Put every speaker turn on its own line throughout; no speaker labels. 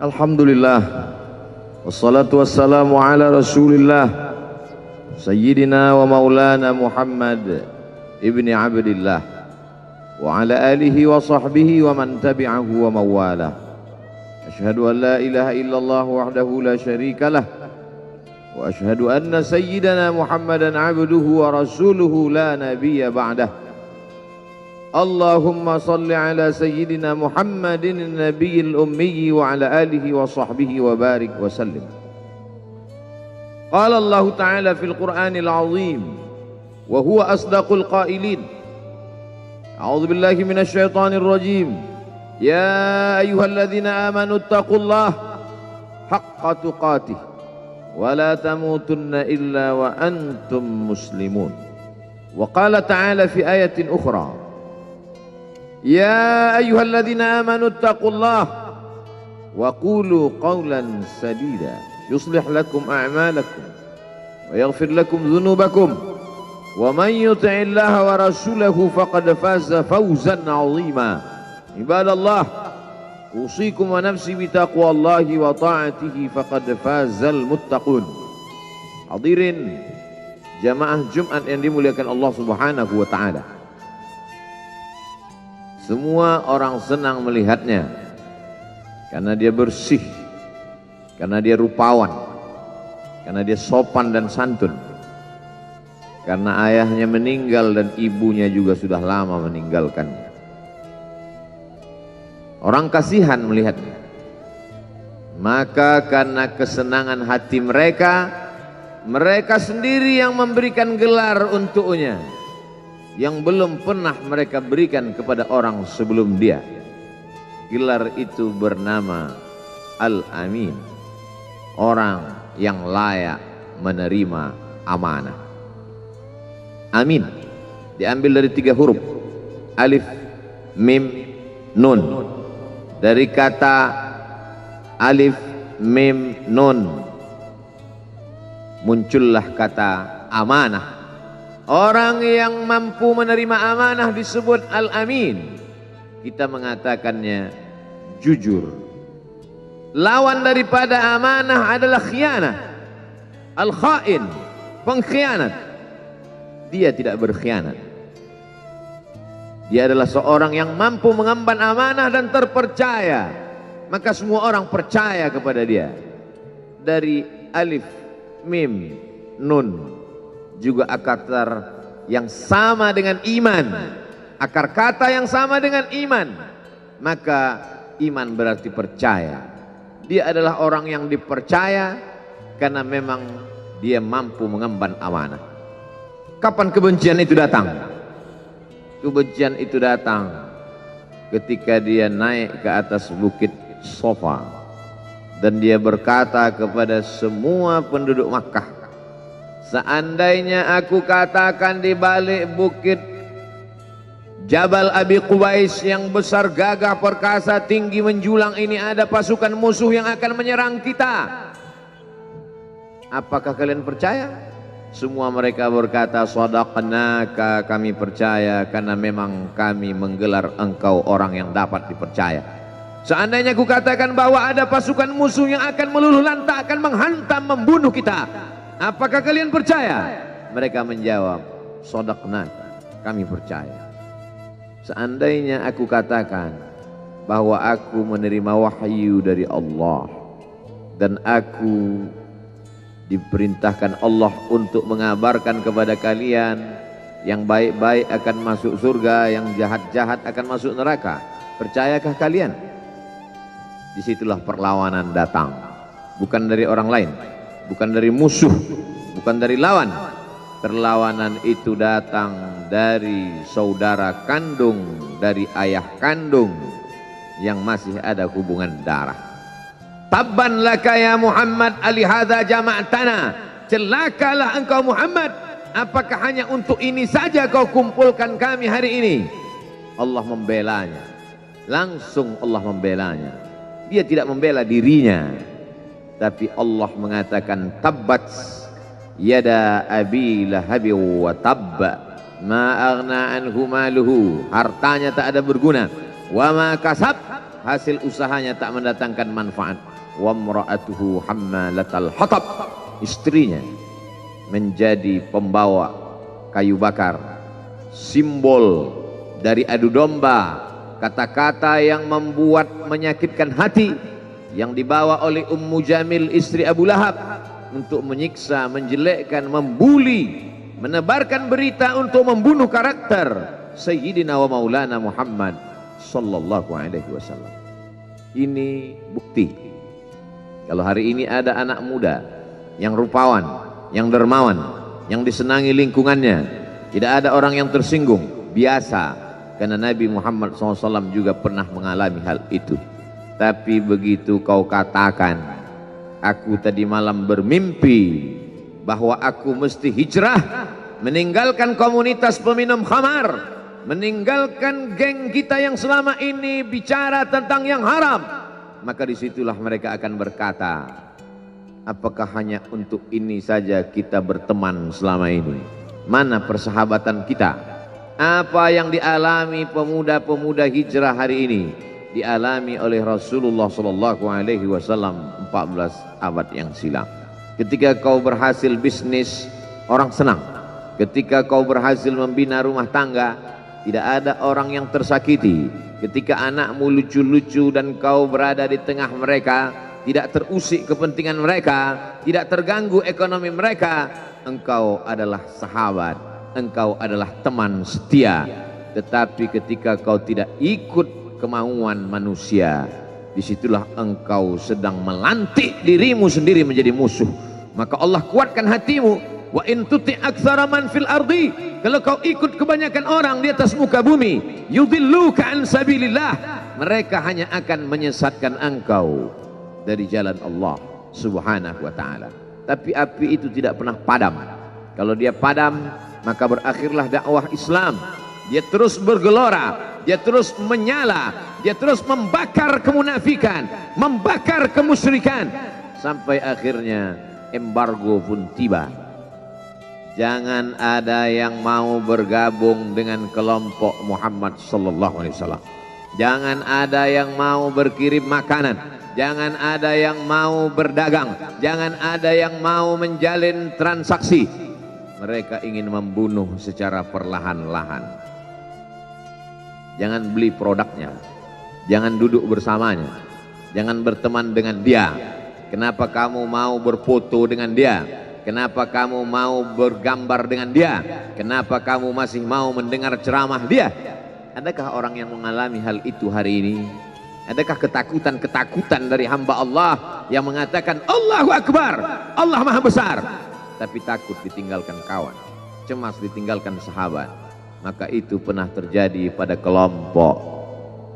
Alhamdulillah, wassalatu wassalamu ala rasulillah Sayyidina wa maulana Muhammad ibni Abdillah wa ala alihi wa sahbihi wa man tabi'ahu wa mawala. Ashhadu an la ilaha illallah wahdahu la syarika lah wa ashhadu anna sayyidana Muhammadan abduhu wa rasuluhu la nabiyya ba'dah. Allahumma salli ala sayyidina Muhammadin nabiyil ummi wa ala alihi wa sahbihi wa barik wa sallim. Qala Allah Ta'ala fil Qur'anil azim wa huwa asdaqul qailin. A'udzu billahi minasy syaithanir rajim. Ya ayyuhalladzina amanu taqullaha haqqa tuqatih wa la tamutunna illa wa antum muslimun. Wa qala ta'ala fi ayatin ukhra. Ya ayyuhalladzina amanu taqullaha wa qulu qawlan sadida yuslih lakum a'malakum wa yaghfir lakum dhunubakum wa man yuti'illaha wa rasulahu faqad faza fawzan 'azima. Ibadallah, usikum wa nafsi bitaqwallahi wa ta'atihi faqad fazal muttaqun. Hadirin jamaah Jumat yang dimuliakan Allah Subhanahu wa taala. Semua orang senang melihatnya karena dia bersih, karena dia rupawan, karena dia sopan dan santun, karena ayahnya meninggal dan ibunya juga sudah lama meninggalkannya. Orang kasihan melihatnya, maka karena kesenangan hati mereka, mereka sendiri yang memberikan gelar untuknya yang belum pernah mereka berikan kepada orang sebelum dia. Gelar itu bernama Al-Amin, orang yang layak menerima amanah. Amin diambil dari 3 huruf, alif, mim, nun. Dari kata alif, mim, nun muncullah kata amanah. Orang yang mampu menerima amanah disebut Al-Amin. Kita mengatakannya jujur. Lawan daripada amanah adalah khianah. Al-Khain, pengkhianat. Dia tidak berkhianat. Dia adalah seorang yang mampu mengemban amanah dan terpercaya. Maka semua orang percaya kepada dia. Dari alif, mim, nun, juga akar yang sama dengan iman, akar kata yang sama dengan iman, maka iman berarti percaya. Dia adalah orang yang dipercaya karena memang dia mampu mengemban amanah. Kapan kebencian itu datang? Kebencian itu datang ketika dia naik ke atas bukit Safa dan dia berkata kepada semua penduduk Makkah, seandainya aku katakan di balik bukit Jabal Abi Qubais yang besar, gagah, perkasa, tinggi, menjulang ini ada pasukan musuh yang akan menyerang kita, apakah kalian percaya? Semua mereka berkata, shadaqnaka, kami percaya karena memang kami menggelar engkau orang yang dapat dipercaya. Seandainya aku katakan bahwa ada pasukan musuh yang akan meluluh lantakkan, menghantam, membunuh kita, apakah kalian percaya? Mereka menjawab, shadaqnaka, kami percaya. Seandainya aku katakan bahwa aku menerima wahyu dari Allah dan aku diperintahkan Allah untuk mengabarkan kepada kalian yang baik-baik akan masuk surga, yang jahat-jahat akan masuk neraka, percayakah kalian? Disitulah perlawanan datang, bukan dari orang lain, bukan dari musuh, bukan dari lawan. Perlawanan itu datang dari saudara kandung, dari ayah kandung yang masih ada hubungan darah. Tabban laka ya Muhammad alihadza jama'tana, celakalah engkau Muhammad, apakah hanya untuk ini saja kau kumpulkan kami hari ini? Allah membelanya, langsung Allah membelanya. Dia tidak membela dirinya, tapi Allah mengatakan tabbat yada abi lahabi wa tabba ma aghna anhu maluhu, hartanya tak ada berguna, wa ma kasab, hasil usahanya tak mendatangkan manfaat. Wa imra'atuhu hammalatal hatab, istrinya menjadi pembawa kayu bakar, simbol dari adu domba, kata-kata yang membuat menyakitkan hati yang dibawa oleh Ummu Jamil istri Abu Lahab untuk menyiksa, menjelekkan, membuli, menebarkan berita untuk membunuh karakter Sayyidina wa Maulana Muhammad sallallahu alaihi wasallam. Ini bukti kalau hari ini ada anak muda yang rupawan, yang dermawan, yang disenangi lingkungannya, tidak ada orang yang tersinggung, biasa, karena Nabi Muhammad SAW juga pernah mengalami hal itu. Tapi begitu kau katakan, aku tadi malam bermimpi bahwa aku mesti hijrah, meninggalkan komunitas peminum khamar, meninggalkan geng kita yang selama ini bicara tentang yang haram, maka disitulah mereka akan berkata, apakah hanya untuk ini saja kita berteman selama ini? Mana persahabatan kita? Apa yang dialami pemuda-pemuda hijrah hari ini dialami oleh Rasulullah sallallahu alaihi wasallam 14 abad yang silam. Ketika kau berhasil bisnis, orang senang. Ketika kau berhasil membina rumah tangga, tidak ada orang yang tersakiti. Ketika anakmu lucu-lucu dan kau berada di tengah mereka, tidak terusik kepentingan mereka, tidak terganggu ekonomi mereka, engkau adalah sahabat, engkau adalah teman setia. Tetapi ketika kau tidak ikut kemauan manusia, disitulah engkau sedang melantik dirimu sendiri menjadi musuh. Maka Allah kuatkan hatimu. Wa in tuti' aktsara man fil ardi, kalau kau ikut kebanyakan orang di atas muka bumi, yudilluka an sabilillah, mereka hanya akan menyesatkan engkau dari jalan Allah subhanahu wa ta'ala. Tapi api itu tidak pernah padam. Kalau dia padam, maka berakhirlah dakwah Islam. Dia terus bergelora, dia terus menyala, dia terus membakar kemunafikan, membakar kemusyrikan, sampai akhirnya embargo pun tiba. Jangan ada yang mau bergabung dengan kelompok Muhammad sallallahu alaihi wasallam. Jangan ada yang mau berkirim makanan. Jangan ada yang mau berdagang. Jangan ada yang mau menjalin transaksi. Mereka ingin membunuh secara perlahan-lahan. Jangan beli produknya. Jangan duduk bersamanya. Jangan berteman dengan dia. Kenapa kamu mau berfoto dengan dia? Kenapa kamu mau bergambar dengan dia? Kenapa kamu masih mau mendengar ceramah dia? Adakah orang yang mengalami hal itu hari ini? Adakah ketakutan-ketakutan dari hamba Allah yang mengatakan Allahu Akbar, Allah Maha Besar, tapi takut ditinggalkan kawan, cemas ditinggalkan sahabat? Maka itu pernah terjadi pada kelompok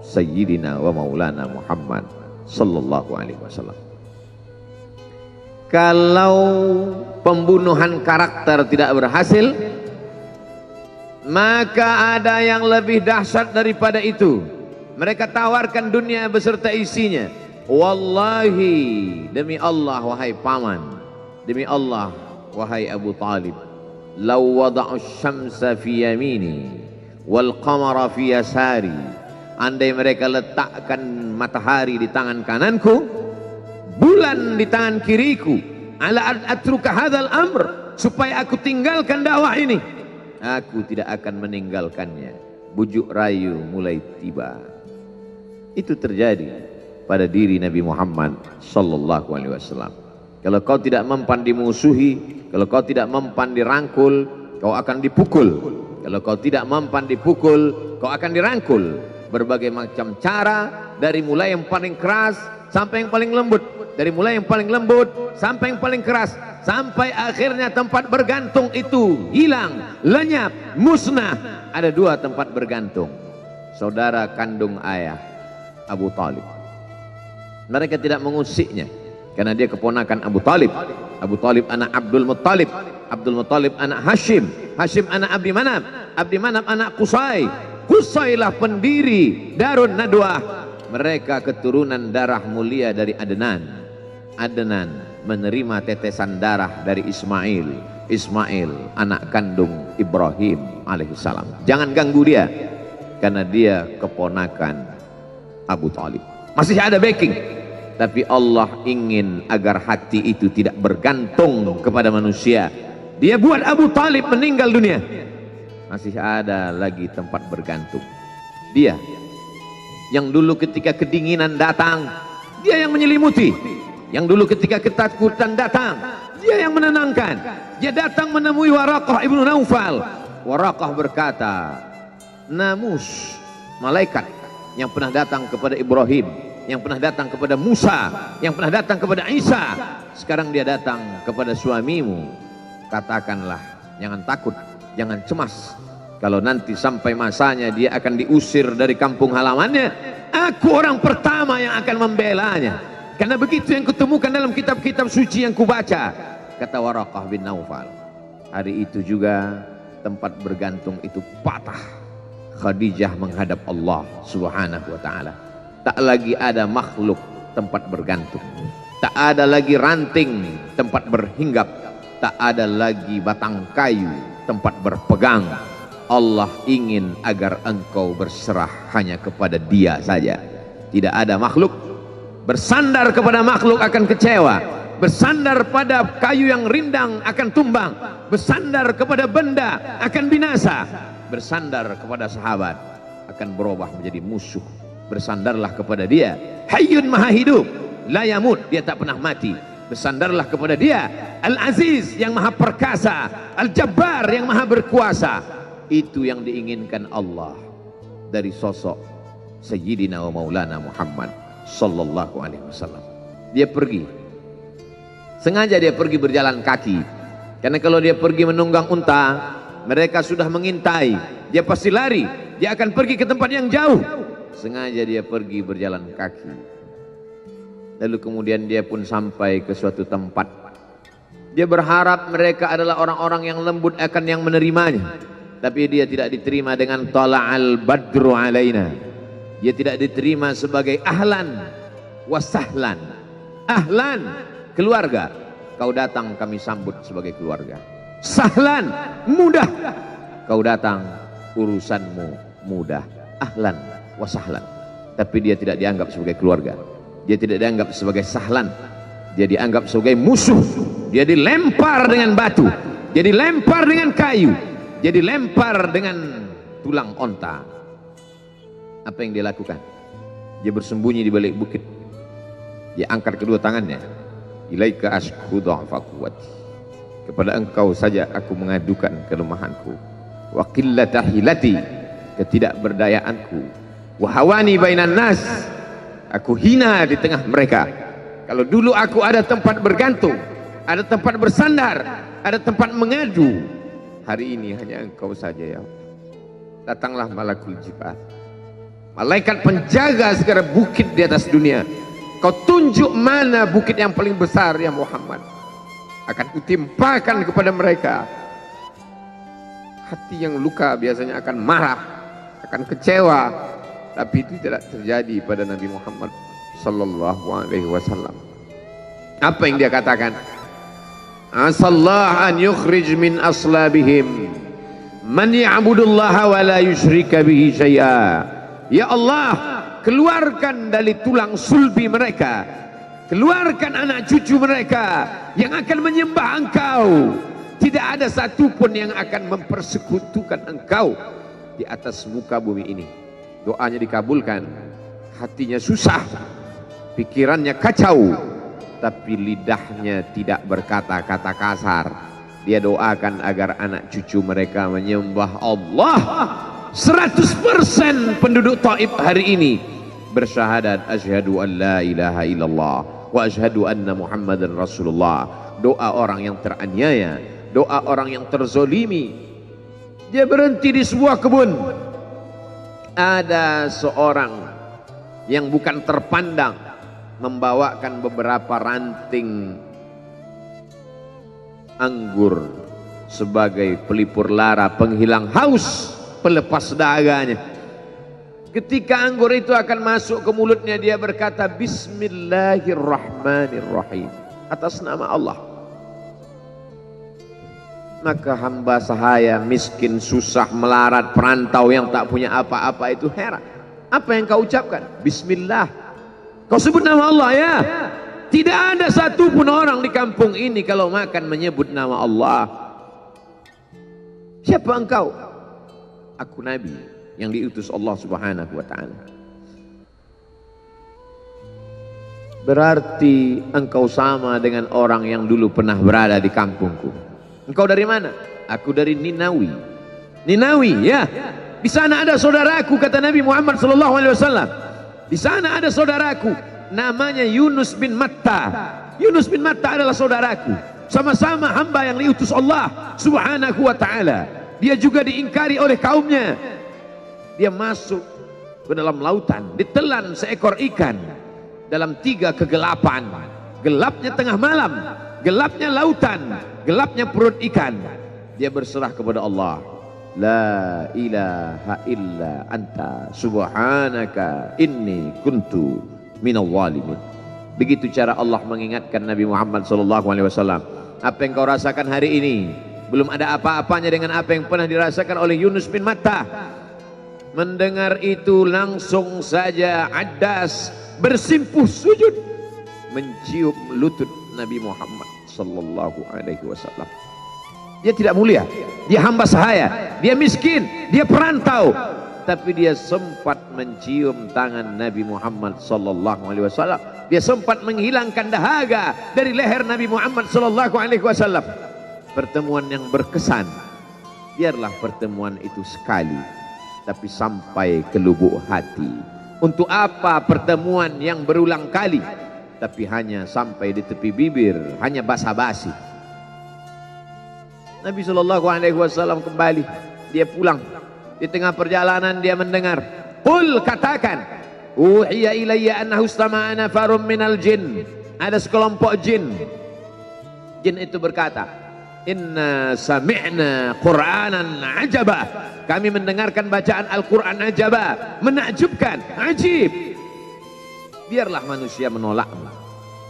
Sayyidina wa Maulana Muhammad sallallahu alaihi wasallam. Kalau pembunuhan karakter tidak berhasil, maka ada yang lebih dahsyat daripada itu. Mereka tawarkan dunia beserta isinya. Wallahi, demi Allah wahai paman, demi Allah wahai Abu Talib, law wada'u syamsa fi yamini wal qamara fi yasari, andai mereka letakkan matahari di tangan kananku, bulan di tangan kiriku, ala atruka hadzal amr, supaya aku tinggalkan dakwah ini, aku tidak akan meninggalkannya. Bujuk rayu mulai tiba. Itu terjadi pada diri Nabi Muhammad sallallahu alaihi wasallam. Kalau kau tidak mempan dimusuhi, kalau kau tidak mempan dirangkul, kau akan dipukul. Kalau kau tidak mempan dipukul, kau akan dirangkul. Berbagai macam cara, dari mulai yang paling keras sampai yang paling lembut, dari mulai yang paling lembut sampai yang paling keras, sampai akhirnya tempat bergantung itu hilang, lenyap, musnah. Ada dua tempat bergantung, saudara kandung ayah Abu Talib. Mereka tidak mengusiknya karena dia keponakan Abu Talib. Abu Talib anak Abdul Muttalib, Abdul Muttalib anak Hashim, Hashim anak Abdi Manaf, Abdi Manaf anak Qusay, Qusaylah pendiri Darun Nadwah. Mereka keturunan darah mulia dari Adnan. Adnan menerima tetesan darah dari Ismail. Ismail anak kandung Ibrahim alaihissalam. Jangan ganggu dia, karena dia keponakan Abu Talib. masih ada backing. Tapi Allah ingin agar hati itu tidak bergantung kepada manusia. Dia buat Abu Talib meninggal dunia, masih ada lagi tempat bergantung. Dia yang dulu ketika kedinginan datang, dia yang menyelimuti. Yang dulu ketika ketakutan datang, dia yang menenangkan. Dia datang menemui Waraqah ibnu Naufal. Waraqah berkata, Namus, malaikat yang pernah datang kepada Ibrahim, yang pernah datang kepada Musa, yang pernah datang kepada Isa, sekarang dia datang kepada suamimu. Katakanlah, jangan takut, jangan cemas. Kalau nanti sampai masanya dia akan diusir dari kampung halamannya, aku orang pertama yang akan membelanya. Karena begitu yang kutemukan dalam kitab-kitab suci yang kubaca, kata Waraqah bin Naufal. Hari itu juga tempat bergantung itu patah. Khadijah menghadap Allah Subhanahu wa ta'ala. Tak lagi ada makhluk tempat bergantung, tak ada lagi ranting tempat berhinggap, tak ada lagi batang kayu tempat berpegang. Allah ingin agar engkau berserah hanya kepada Dia saja. Tidak ada makhluk. Bersandar kepada makhluk akan kecewa, bersandar pada kayu yang rindang akan tumbang, bersandar kepada benda akan binasa, bersandar kepada sahabat akan berubah menjadi musuh. Bersandarlah kepada Dia, Hayyun Maha Hidup, la yamut, Dia tak pernah mati. Bersandarlah kepada Dia, Al-Aziz yang Maha Perkasa, Al-Jabbar yang Maha Berkuasa. Itu yang diinginkan Allah dari sosok Sayyidina wa Maulana Muhammad sallallahu alaihi wasallam. Dia pergi, sengaja dia pergi berjalan kaki, karena kalau dia pergi menunggang unta, mereka sudah mengintai, dia pasti lari, dia akan pergi ke tempat yang jauh. Sengaja dia pergi berjalan kaki. Lalu kemudian dia pun sampai ke suatu tempat. Dia berharap mereka adalah orang-orang yang lembut akan yang menerimanya, tapi dia tidak diterima dengan tala'al badru alaina. Dia tidak diterima sebagai ahlan wasahlan. Ahlan, keluarga, kau datang kami sambut sebagai keluarga. Sahlan, mudah, kau datang urusanmu mudah. Ahlan wasahlan. Tapi dia tidak dianggap sebagai keluarga, dia tidak dianggap sebagai sahlan, dia dianggap sebagai musuh. Dia dilempar dengan batu, dia dilempar dengan kayu, dia dilempar dengan tulang onta. Apa yang dia lakukan? Dia bersembunyi di balik bukit. Dia angkat kedua tangannya. Ilaika ashku dha'fa quwwati. Kepada engkau saja aku mengadukan kelemahanku. Wa qillata hilati, ketidakberdayaanku. Wa hawani bainan nas, aku hina di tengah mereka. Kalau dulu aku ada tempat bergantung, ada tempat bersandar, ada tempat mengadu, hari ini hanya engkau saja ya Allah. Datanglah malakul jibal, malaikat penjaga segala bukit di atas dunia. Kau tunjuk mana bukit yang paling besar ya Muhammad, akan kutimpakan kepada mereka. Hati yang luka biasanya akan marah, akan kecewa, tapi itu tidak terjadi pada Nabi Muhammad sallallahu alaihi wasallam. Apa yang dia katakan? Asallah an yukhrij min aslabihim man ya'budullaha wa la yusyrika bihi syai'a. Ya Allah, keluarkan dari tulang sulbi mereka, keluarkan anak cucu mereka yang akan menyembah Engkau. Tidak ada satupun yang akan mempersekutukan Engkau di atas muka bumi ini. Doanya dikabulkan, hatinya susah, pikirannya kacau, tapi lidahnya tidak berkata-kata kasar. Dia doakan agar anak cucu mereka menyembah Allah. 100% penduduk Taif hari ini bersyahadat asyhadu an la ilaha illallah wa asyhadu anna Muhammadan Rasulullah. Doa orang yang teraniaya, doa orang yang terzolimi. Dia berhenti di sebuah kebun. Ada seorang yang bukan terpandang membawakan beberapa ranting anggur sebagai pelipur lara, penghilang haus, pelepas daganya. Ketika anggur itu akan masuk ke mulutnya, dia berkata Bismillahirrahmanirrahim, atas nama Allah. Maka hamba sahaya miskin, susah, melarat, perantau yang tak punya apa-apa itu heran. Apa yang kau ucapkan? Bismillah. Kau sebut nama Allah ya. Tidak ada satupun orang di kampung ini kalau makan menyebut nama Allah. Siapa engkau? Aku Nabi yang diutus Allah Subhanahu wa ta'ala. Berarti engkau sama dengan orang yang dulu pernah berada di kampungku. Engkau dari mana? Aku dari Ninawi. Ninawi ya. Di sana ada saudaraku, kata Nabi Muhammad SAW. Di sana ada saudaraku, namanya Yunus bin Matta. Yunus bin Matta adalah saudaraku. Sama-sama hamba yang diutus Allah Subhanahu wa ta'ala. Dia juga diingkari oleh kaumnya. Dia masuk ke dalam lautan, ditelan seekor ikan dalam 3 kegelapan. Gelapnya tengah malam, gelapnya lautan, gelapnya perut ikan. Dia berserah kepada Allah. La ilaha illa anta subhanaka inni kuntu minal zalimin. Begitu cara Allah mengingatkan Nabi Muhammad SAW. Apa yang kau rasakan hari ini belum ada apa-apanya dengan apa yang pernah dirasakan oleh Yunus bin Matta. Mendengar itu langsung saja Adas bersimpuh sujud mencium lutut Nabi Muhammad SAW. Dia tidak mulia, dia hamba sahaya, dia miskin, dia perantau, tapi dia sempat mencium tangan Nabi Muhammad SAW. Dia sempat menghilangkan dahaga dari leher Nabi Muhammad SAW. Pertemuan yang berkesan. Biarlah pertemuan itu sekali, tapi sampai ke lubuk hati. Untuk apa pertemuan yang berulang kali, tapi hanya sampai di tepi bibir, hanya basa-basi. Nabi SAW kembali, dia pulang. Di tengah perjalanan dia mendengar, qul, katakan, uhiya ilayya annahu istama'a nafarun minal jin. Ada sekelompok jin. Jin itu berkata, inna sami'na qur'anan ajaba. Kami mendengarkan bacaan Al-Quran ajaba, menakjubkan, ajib. Biarlah manusia menolakmu,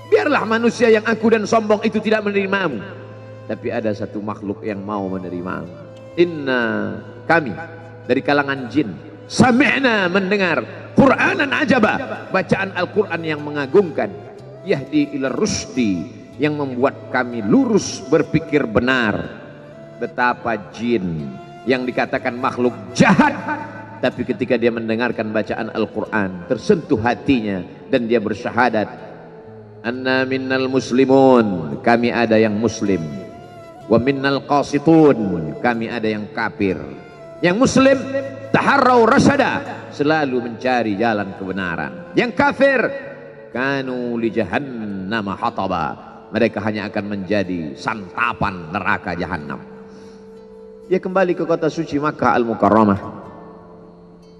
biarlah manusia yang aku dan sombong itu tidak menerimamu, tapi ada satu makhluk yang mau menerimamu. Inna, kami dari kalangan jin, sami'na, mendengar, Qur'anan ajaba, bacaan Al-Quran yang mengagumkan, yahdi ila rusdi, yang membuat kami lurus berpikir benar. Betapa jin yang dikatakan makhluk jahat, tapi ketika dia mendengarkan bacaan Al-Quran tersentuh hatinya dan dia bersyahadat, anna minnal muslimun, kami ada yang muslim, wa minnal qasitun, kami ada yang kafir. Yang muslim taharrau rasyada, selalu mencari jalan kebenaran. Yang kafir kanu li jahannam hataba, mereka hanya akan menjadi santapan neraka jahanam. Dia kembali ke kota suci Makkah Al-Mukarramah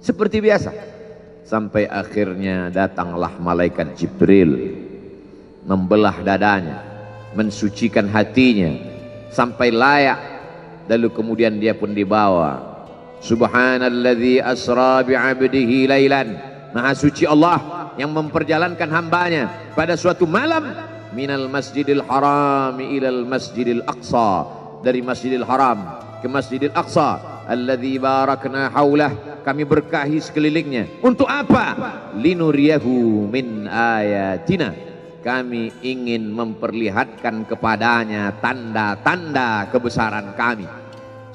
seperti biasa, sampai akhirnya datanglah malaikat Jibril membelah dadanya, mensucikan hatinya sampai layak, lalu kemudian dia pun dibawa. Subhanalladzi asra bi'abdihi lailan, maha suci Allah yang memperjalankan hambanya pada suatu malam, minal masjidil haram ilal masjidil aqsa, dari masjidil haram ke Masjidil Aqsa, alladzi barakna haulah, kami berkahi sekelilingnya. Untuk apa? Linuriyahu min ayatina, kami ingin memperlihatkan kepadanya tanda-tanda kebesaran kami.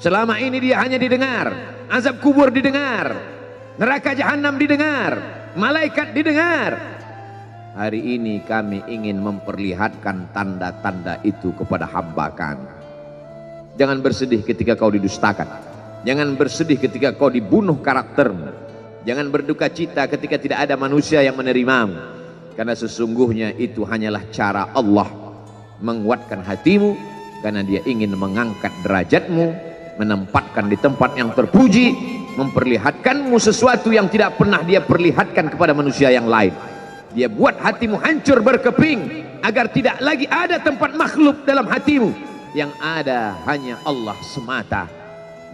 Selama ini dia hanya didengar, azab kubur didengar, neraka jahanam didengar, malaikat didengar. Hari ini kami ingin memperlihatkan tanda-tanda itu kepada hamba kami. Jangan bersedih ketika kau didustakan. Jangan bersedih ketika kau dibunuh karaktermu. Jangan berduka cita ketika tidak ada manusia yang menerimamu. Karena sesungguhnya itu hanyalah cara Allah menguatkan hatimu. Karena dia ingin mengangkat derajatmu, menempatkan di tempat yang terpuji, memperlihatkanmu sesuatu yang tidak pernah dia perlihatkan kepada manusia yang lain. Dia buat hatimu hancur berkeping agar tidak lagi ada tempat makhluk dalam hatimu. Yang ada hanya Allah semata.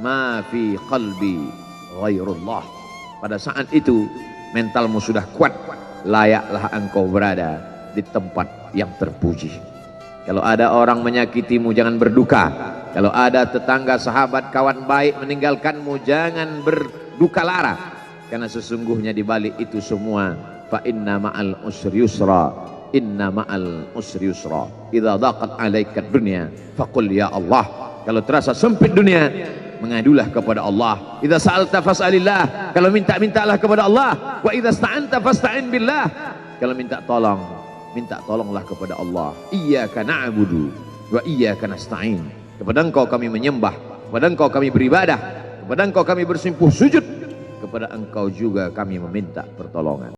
Ma fi qalbi ghairullah. Pada saat itu mentalmu sudah kuat, layaklah engkau berada di tempat yang terpuji. Kalau ada orang menyakitimu, jangan berduka. Kalau ada tetangga, sahabat, kawan baik meninggalkanmu, jangan berduka lara. Karena sesungguhnya di balik itu semua fa inna ma'al usri yusra, inna ma'al usri yusra. Idza daqat 'alaika dunya faqul ya Allah. Kalau terasa sempit dunia, mengadulah kepada Allah. Idza sa'alta fas'alillah, kalau minta-mintalah kepada Allah. Wa idza sta'anta fasta'in billah, kalau minta tolong, minta tolonglah kepada Allah. Iyyaka na'budu wa iyyaka nasta'in. Kepada Engkau kami menyembah, kepada Engkau kami beribadah, kepada Engkau kami bersimpuh sujud, kepada Engkau juga kami meminta pertolongan.